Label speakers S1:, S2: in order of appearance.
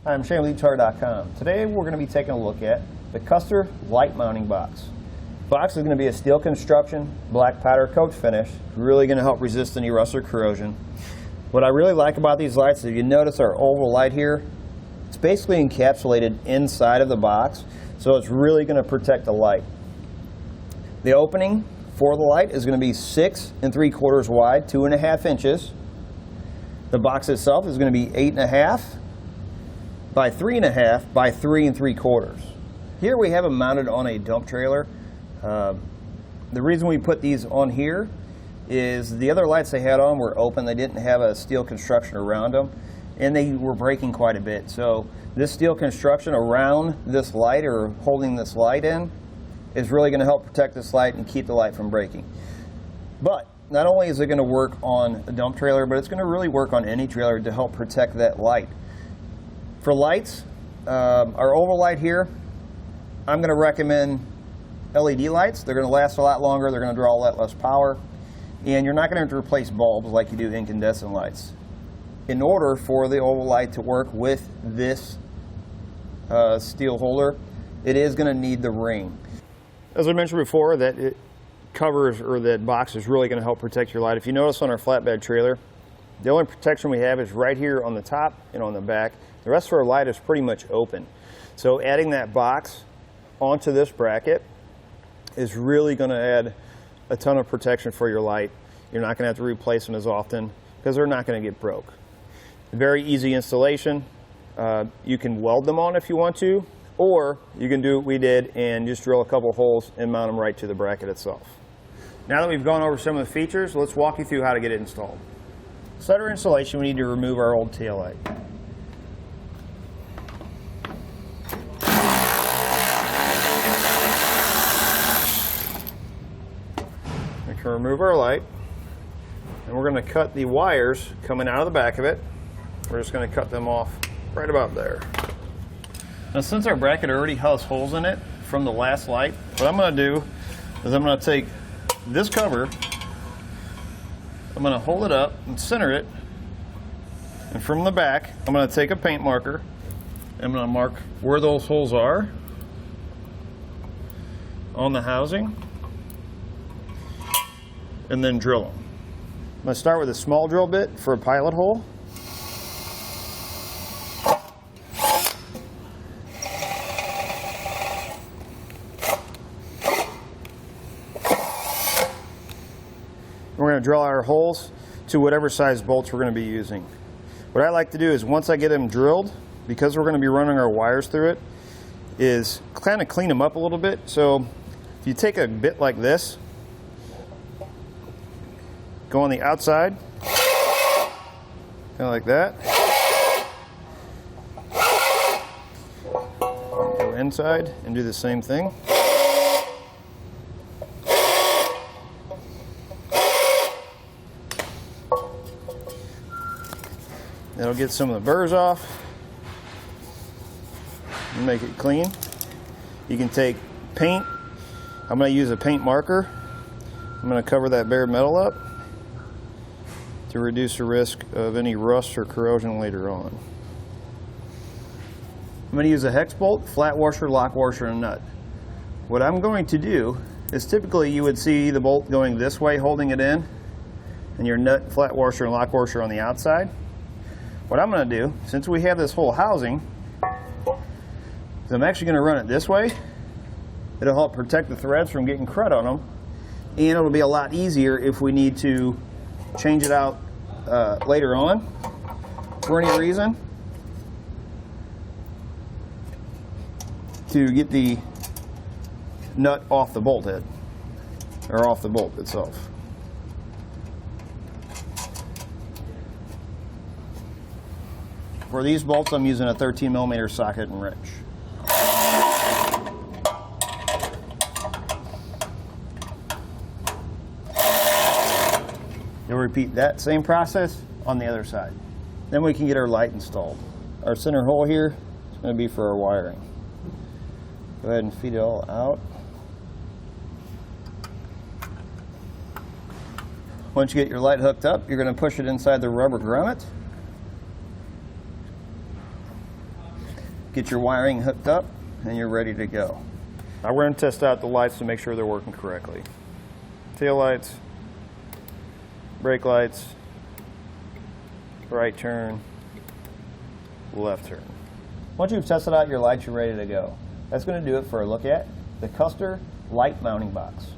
S1: Hi, I'm Shane with etrailer.com. Today we're going to be taking a look at the Custer light mounting box. The box is going to be a steel construction, black powder coat finish. Really going to help resist any rust or corrosion. What I really like about these lights, if you notice our oval light here, it's basically encapsulated inside of the box, so it's really going to protect the light. The opening for the light is going to be 6 3/4 wide, 2.5 inches. The box itself is going to be 8.5 by 3.5 by 3 3/4. Here we have them mounted on a dump trailer. The reason we put these on here is the other lights they had on were open. They didn't have a steel construction around them, and they were breaking quite a bit. So this steel construction around this light, or holding this light in, is really going to help protect this light and keep the light from breaking. But not only is it going to work on a dump trailer, but it's going to really work on any trailer to help protect that light. For lights, our oval light here, I'm going to recommend LED lights. They're going to last a lot longer, they're going to draw a lot less power, and you're not going to have to replace bulbs like you do incandescent lights. In order for the oval light to work with this steel holder, it is going to need the ring. As I mentioned before, that it covers, or that box is really going to help protect your light. If you notice on our flatbed trailer, the only protection we have is right here on the top and on the back. The rest of our light is pretty much open. So adding that box onto this bracket is really going to add a ton of protection for your light. You're not going to have to replace them as often because they're not going to get broke. Very easy installation. You can weld them on if you want to, or you can do what we did and just drill a couple holes and mount them right to the bracket itself. Now that we've gone over some of the features, let's walk you through how to get it installed. To start our installation, we need to remove our old tail light. We can remove our light, and we're going to cut the wires coming out of the back of it. We're just going to cut them off right about there. Now, since our bracket already has holes in it from the last light, what I'm going to do is I'm going to take this cover, I'm going to hold it up and center it, and from the back I'm going to take a paint marker, I'm going to mark where those holes are on the housing, and then drill them. I'm going to start with a small drill bit for a pilot hole. We're going to drill our holes to whatever size bolts we're going to be using. What I like to do is, once I get them drilled, because we're going to be running our wires through it, is kind of clean them up a little bit. So if you take a bit like this, go on the outside, kind of like that, go inside and do the same thing. That'll get some of the burrs off and make it clean. You can take paint. I'm going to use a paint marker. I'm going to cover that bare metal up to reduce the risk of any rust or corrosion later on. I'm going to use a hex bolt, flat washer, lock washer, and a nut. What I'm going to do is, typically you would see the bolt going this way holding it in, and your nut, flat washer, and lock washer on the outside. What I'm going to do, since we have this whole housing, is I'm actually going to run it this way. It'll help protect the threads from getting crud on them, and it'll be a lot easier if we need to change it out later on for any reason to get the nut off the bolt head, or off the bolt itself. For these bolts, I'm using a 13mm socket and wrench. You'll repeat that same process on the other side. Then we can get our light installed. Our center hole here is going to be for our wiring. Go ahead and feed it all out. Once you get your light hooked up, you're going to push it inside the rubber grommet. Get your wiring hooked up and you're ready to go. Now we're going to test out the lights to make sure they're working correctly. Tail lights, brake lights, right turn, left turn. Once you've tested out your lights, you're ready to go. That's going to do it for a look at the Custer light mounting box.